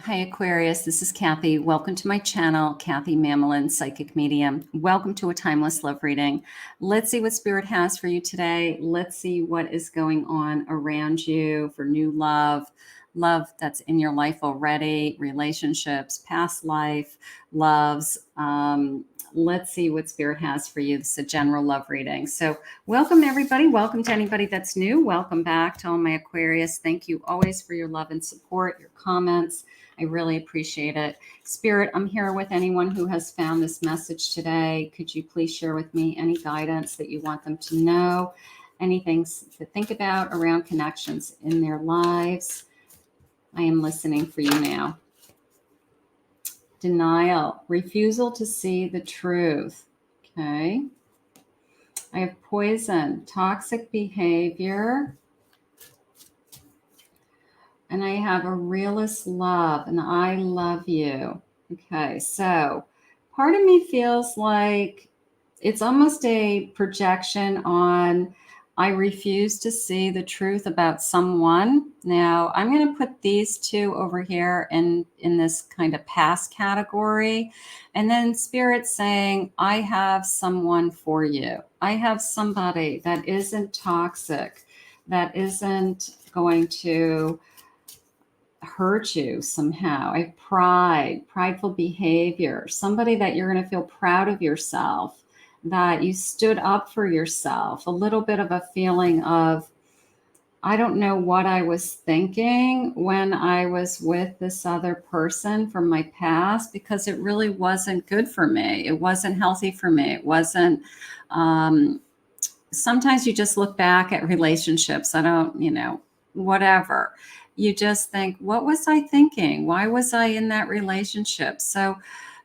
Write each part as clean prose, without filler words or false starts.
Hi, Aquarius. This is Kathy. Welcome to my channel, Kathy Mamolen, Psychic Medium. Welcome to a timeless love reading. Let's see what Spirit has for you today. Let's see what is going on around you for new love, love that's in your life already, relationships, past life, loves. Let's see what Spirit has for you. This is a general love reading. So welcome, everybody. Welcome to anybody that's new. Welcome back to all my Aquarius. Thank you always for your love and support, your comments. I really appreciate it. Spirit, I'm here with anyone who has found this message today. Could you please share with me any guidance that you want them to know, anything to think about around connections in their lives? I am listening for you now. Denial, refusal to see the truth. Okay. I have poison, toxic behavior. And I have a realist love, and I love you. Okay, so part of me feels like it's almost a projection on I refuse to see the truth about someone. Now, I'm going to put these two over here in this kind of past category. And then Spirit saying, I have someone for you. I have somebody that isn't toxic, that isn't going to hurt you somehow. I have pride, prideful behavior, somebody that you're going to feel proud of yourself, that you stood up for yourself, a little bit of a feeling of, I don't know what I was thinking when I was with this other person from my past, because it really wasn't good for me. It wasn't healthy for me. It wasn't, sometimes you just look back at relationships. I don't, whatever. You just think, what was I thinking? Why was I in that relationship? So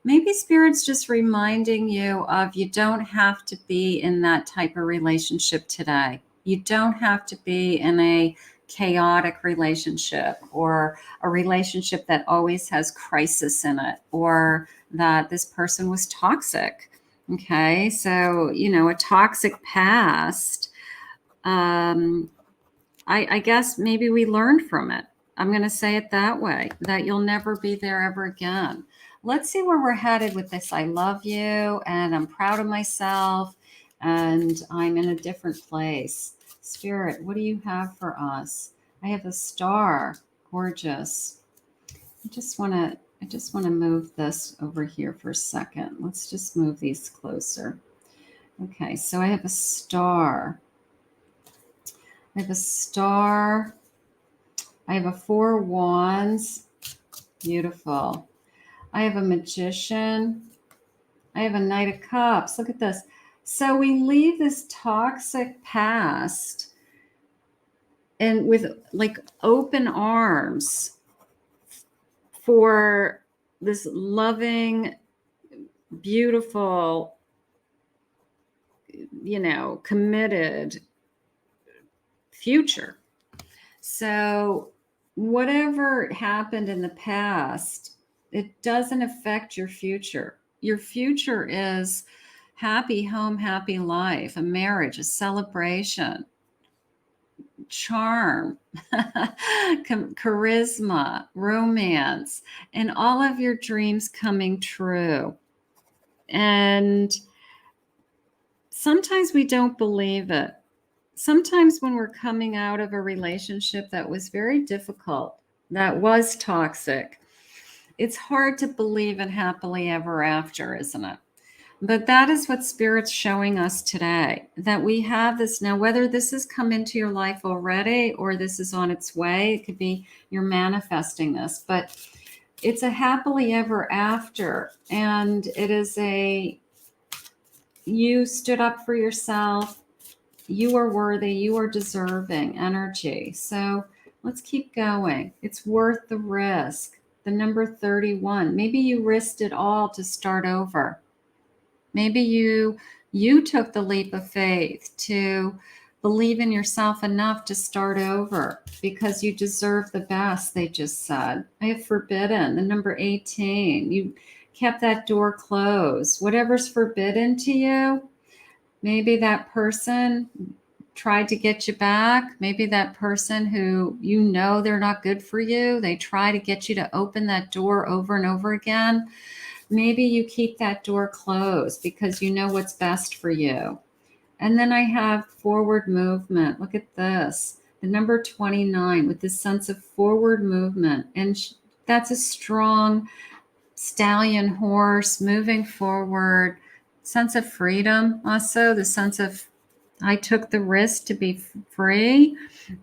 maybe Spirit's just reminding you of you don't have to be in that type of relationship today. You don't have to be in a chaotic relationship or a relationship that always has crisis in it, or that this person was toxic. Okay, so, a toxic past. I guess maybe we learned from it. I'm going to say it that way, that you'll never be there ever again. Let's see where we're headed with this. I love you, and I'm proud of myself, and I'm in a different place. Spirit, what do you have for us? I have a star. Gorgeous. I just want to move this over here for a second. Let's just move these closer. Okay, so I have a star. I have a star. I have a 4 wands. Beautiful. I have a magician. I have a knight of cups. Look at this. So we leave this toxic past and with like open arms for this loving, beautiful, committed future. So whatever happened in the past, it doesn't affect your future. Your future is happy home, happy life, a marriage, a celebration, charm, charisma, romance, and all of your dreams coming true. And sometimes we don't believe it. Sometimes when we're coming out of a relationship that was very difficult, that was toxic, it's hard to believe in happily ever after, isn't it? But that is what Spirit's showing us today, that we have this now, whether this has come into your life already or this is on its way. It could be you're manifesting this, but it's a happily ever after. And it is you stood up for yourself. You are worthy, you are deserving energy. So let's keep going. It's worth the risk. The number 31. Maybe you risked it all to start over. Maybe you took the leap of faith to believe in yourself enough to start over because you deserve the best, they just said. I have forbidden, the number 18. You kept that door closed. Whatever's forbidden to you, maybe that person tried to get you back. Maybe that person who you know they're not good for you, they try to get you to open that door over and over again. Maybe you keep that door closed because you know what's best for you. And then I have forward movement. Look at this. The number 29 with this sense of forward movement. And that's a strong stallion horse moving forward. Sense of freedom also. The sense of I took the risk to be free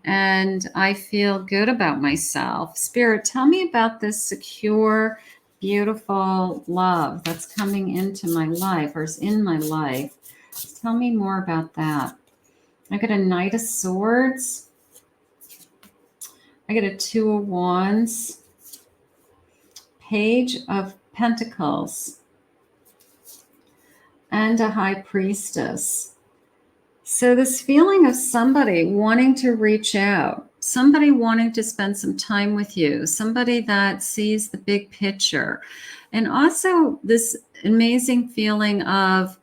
and I feel good about myself. Spirit, tell me about this secure, beautiful love that's coming into my life or is in my life. Tell me more about that. I got a Knight of Swords. I got a Two of Wands. Page of Pentacles. And a High Priestess. So this feeling of somebody wanting to reach out, somebody wanting to spend some time with you, somebody that sees the big picture, and also this amazing feeling of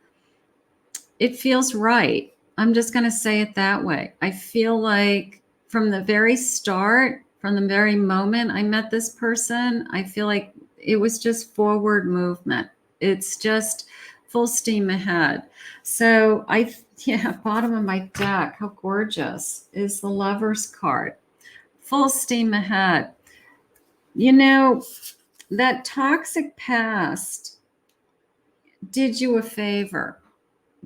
it feels right. I'm just going to say it that way. I feel like from the very start, from the very moment I met this person, I feel like it was just forward movement. It's just full steam ahead. So bottom of my deck, how gorgeous, is the Lover's card. Full steam ahead. You know, that toxic past did you a favor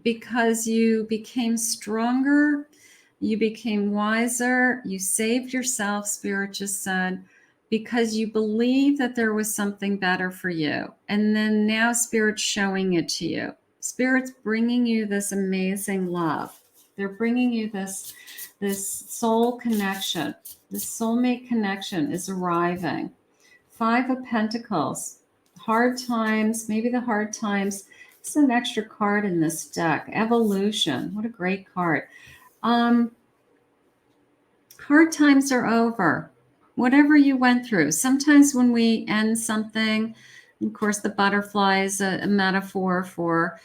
because you became stronger, you became wiser, you saved yourself, Spirit just said, because you believe that there was something better for you. And then now Spirit's showing it to you. Spirit's bringing you this amazing love. They're bringing you this soul connection. This soulmate connection is arriving. Five of Pentacles. Hard times, maybe the hard times. It's an extra card in this deck. Evolution. What a great card. Hard times are over. Whatever you went through. Sometimes when we end something, of course, the butterfly is a metaphor for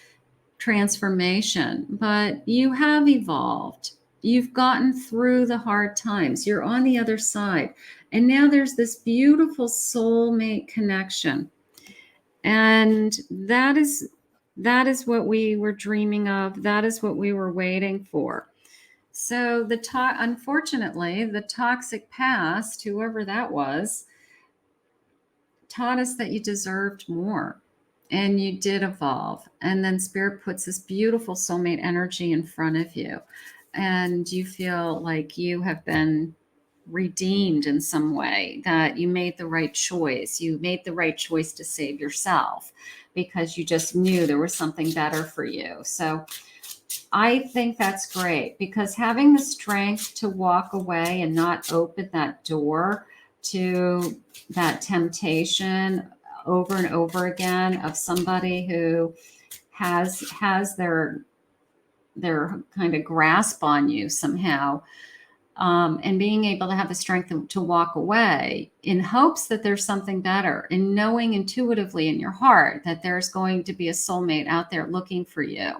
transformation, but you have evolved. You've gotten through the hard times. You're on the other side. And now there's this beautiful soulmate connection. And that is what we were dreaming of. That is what we were waiting for. So unfortunately, the toxic past, whoever that was, taught us that you deserved more. And you did evolve. And then Spirit puts this beautiful soulmate energy in front of you. And you feel like you have been redeemed in some way, that you made the right choice. You made the right choice to save yourself because you just knew there was something better for you. So I think that's great, because having the strength to walk away and not open that door to that temptation over and over again of somebody who has their kind of grasp on you somehow, and being able to have the strength to walk away in hopes that there's something better, and knowing intuitively in your heart that there's going to be a soulmate out there looking for you,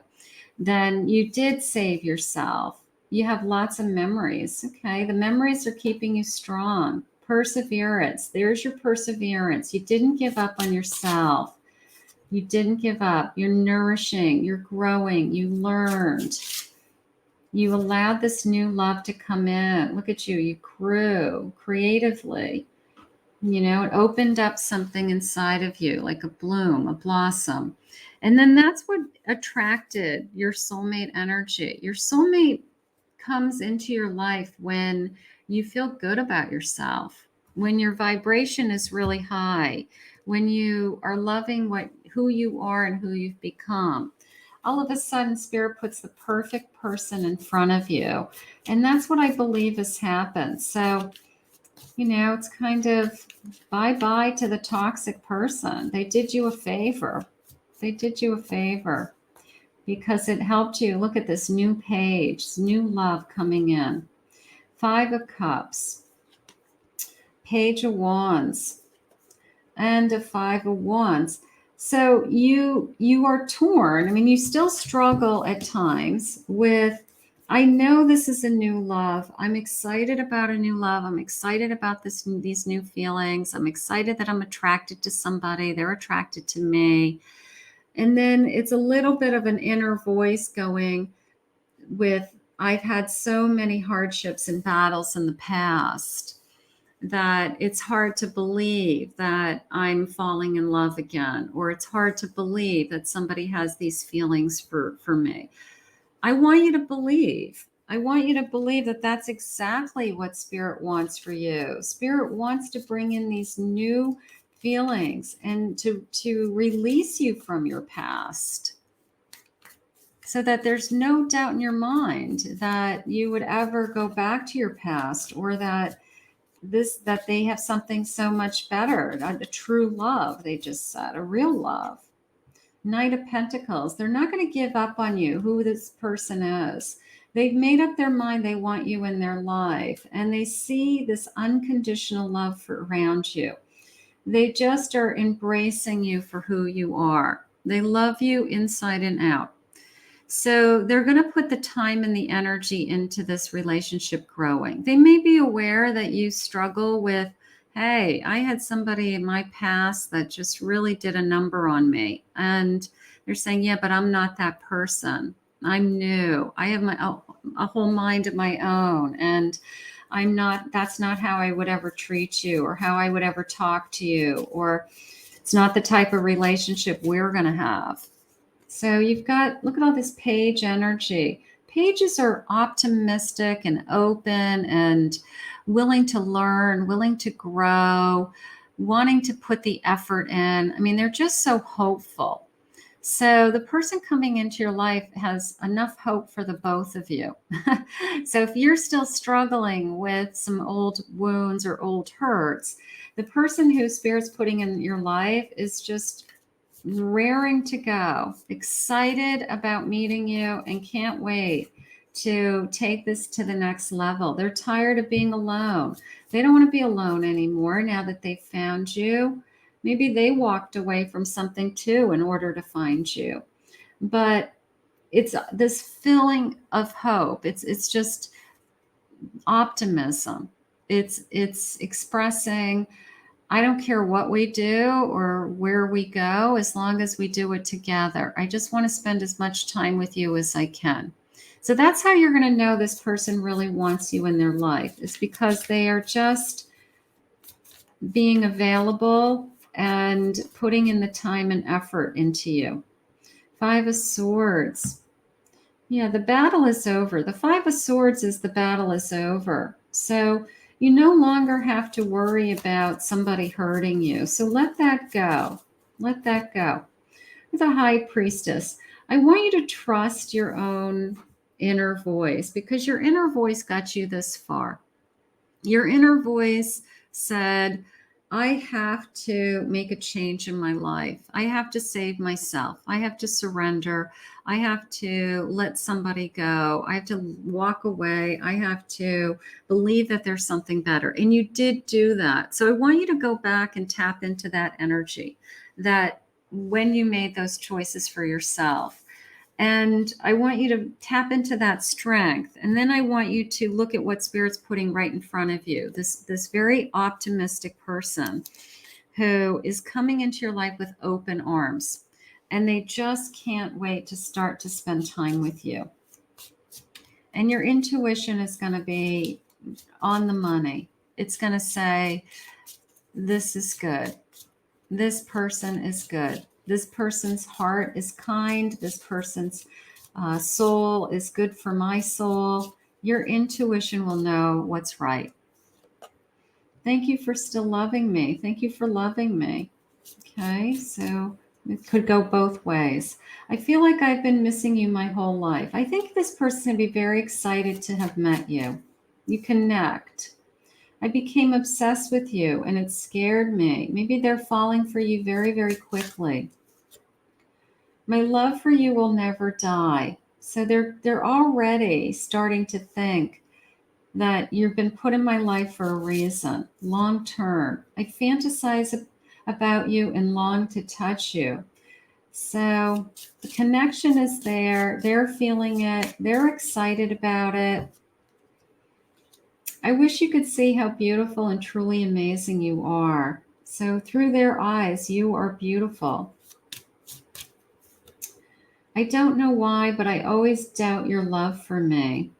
then you did save yourself. You have lots of memories. Okay. The memories are keeping you strong. Perseverance. There's your perseverance. You didn't give up on yourself. You didn't give up. You're nourishing. You're growing. You learned. You allowed this new love to come in. Look at you. You grew creatively. You know, it opened up something inside of you, like a bloom, a blossom. And then that's what attracted your soulmate energy. Your soulmate comes into your life when you feel good about yourself, when your vibration is really high, when you are loving who you are and who you've become. All of a sudden, Spirit puts the perfect person in front of you. And that's what I believe has happened. So, you know, it's kind of bye-bye to the toxic person. They did you a favor. They did you a favor because it helped you. Look at this new page, new love coming in. Five of Cups, Page of Wands, and a Five of Wands. So you are torn. I mean, you still struggle at times with I know this is a new love. I'm excited about a new love. I'm excited about these new feelings. I'm excited that I'm attracted to somebody. They're attracted to me. And then it's a little bit of an inner voice going with, I've had so many hardships and battles in the past that it's hard to believe that I'm falling in love again, or it's hard to believe that somebody has these feelings for me. I want you to believe. I want you to believe that that's exactly what Spirit wants for you. Spirit wants to bring in these new feelings and to release you from your past, so that there's no doubt in your mind that you would ever go back to your past, or that they have something so much better, a true love. They just said a real love. Knight of Pentacles. They're not going to give up on you, who this person is. They've made up their mind they want you in their life, and they see this unconditional love around you. They just are embracing you for who you are. They love you inside and out. So they're going to put the time and the energy into this relationship growing. They may be aware that you struggle with, hey, I had somebody in my past that just really did a number on me. And they're saying, yeah, but I'm not that person. I'm new. I have a whole mind of my own. And that's not how I would ever treat you, or how I would ever talk to you, or it's not the type of relationship we're going to have. So you've got, look at all this page energy. Pages are optimistic and open and willing to learn, willing to grow, wanting to put the effort in. I mean, they're just so hopeful. So the person coming into your life has enough hope for the both of you. So if you're still struggling with some old wounds or old hurts, the person who Spirit's putting in your life is just raring to go, excited about meeting you, and can't wait to take this to the next level. They're tired of being alone. They don't want to be alone anymore now that they've found you. Maybe they walked away from something too in order to find you. But it's this feeling of hope. It's just optimism. It's expressing, I don't care what we do or where we go, as long as we do it together. I just want to spend as much time with you as I can. So that's how you're going to know this person really wants you in their life. It's because they are just being available and putting in the time and effort into you. Five of Swords. Yeah, the battle is over. The Five of Swords is the battle is over. So you no longer have to worry about somebody hurting you. So let that go. Let that go. With a High Priestess, I want you to trust your own inner voice, because your inner voice got you this far. Your inner voice said, I have to make a change in my life. I have to save myself. I have to surrender. I have to let somebody go. I have to walk away. I have to believe that there's something better. And you did do that. So I want you to go back and tap into that energy, that when you made those choices for yourself. And I want you to tap into that strength. And then I want you to look at what Spirit's putting right in front of you. This very optimistic person who is coming into your life with open arms. And they just can't wait to start to spend time with you. And your intuition is going to be on the money. It's going to say, this is good. This person is good. This person's heart is kind. This person's soul is good for my soul. Your intuition will know what's right. Thank you for still loving me. Thank you for loving me. Okay, so it could go both ways. I feel like I've been missing you my whole life. I think this person's going to be very excited to have met you. You connect. I became obsessed with you and it scared me. Maybe they're falling for you very, very quickly. My love for you will never die. So they're already starting to think that you've been put in my life for a reason, long term. I fantasize about you and long to touch you. So the connection is there. They're feeling it. They're excited about it. I wish you could see how beautiful and truly amazing you are. So through their eyes, you are beautiful. I don't know why, but I always doubt your love for me.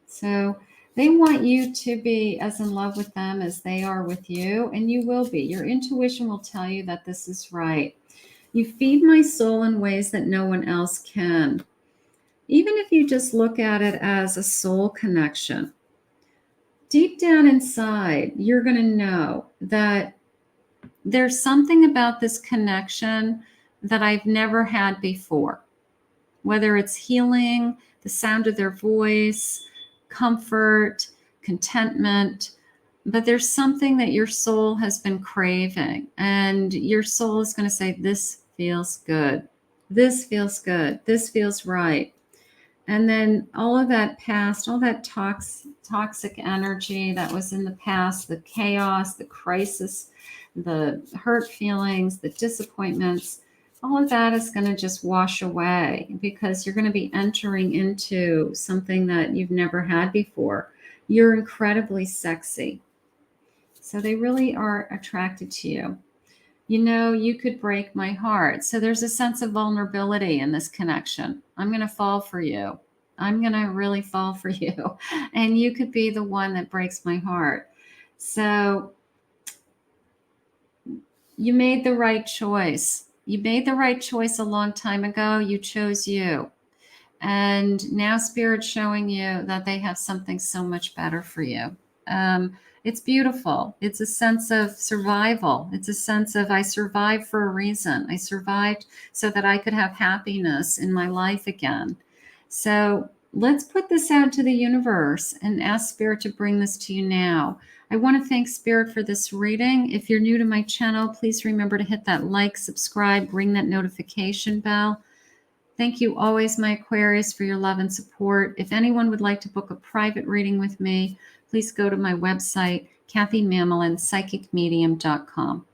So they want you to be as in love with them as they are with you, and you will be. Your intuition will tell you that this is right. You feed my soul in ways that no one else can. Even if you just look at it as a soul connection, deep down inside, you're going to know that there's something about this connection that I've never had before. Whether it's healing, the sound of their voice, comfort, contentment, but there's something that your soul has been craving, and your soul is going to say, this feels good. This feels good. This feels right. And then all of that past, all that toxic energy that was in the past, the chaos, the crisis, the hurt feelings, the disappointments, all of that is going to just wash away, because you're going to be entering into something that you've never had before. You're incredibly sexy. So they really are attracted to you. You know, you could break my heart. So there's a sense of vulnerability in this connection. I'm going to fall for you. I'm going to really fall for you. And you could be the one that breaks my heart. So you made the right choice. You made the right choice a long time ago. You chose you. And now Spirit's showing you that they have something so much better for you. It's beautiful. It's a sense of survival. It's a sense of, I survived for a reason. I survived so that I could have happiness in my life again. So let's put this out to the universe and ask Spirit to bring this to you now. I want to thank Spirit for this reading. If you're new to my channel, please remember to hit that like, subscribe, ring that notification bell. Thank you always, my Aquarius, for your love and support. If anyone would like to book a private reading with me, please go to my website, KathyMamolen, psychicmedium.com.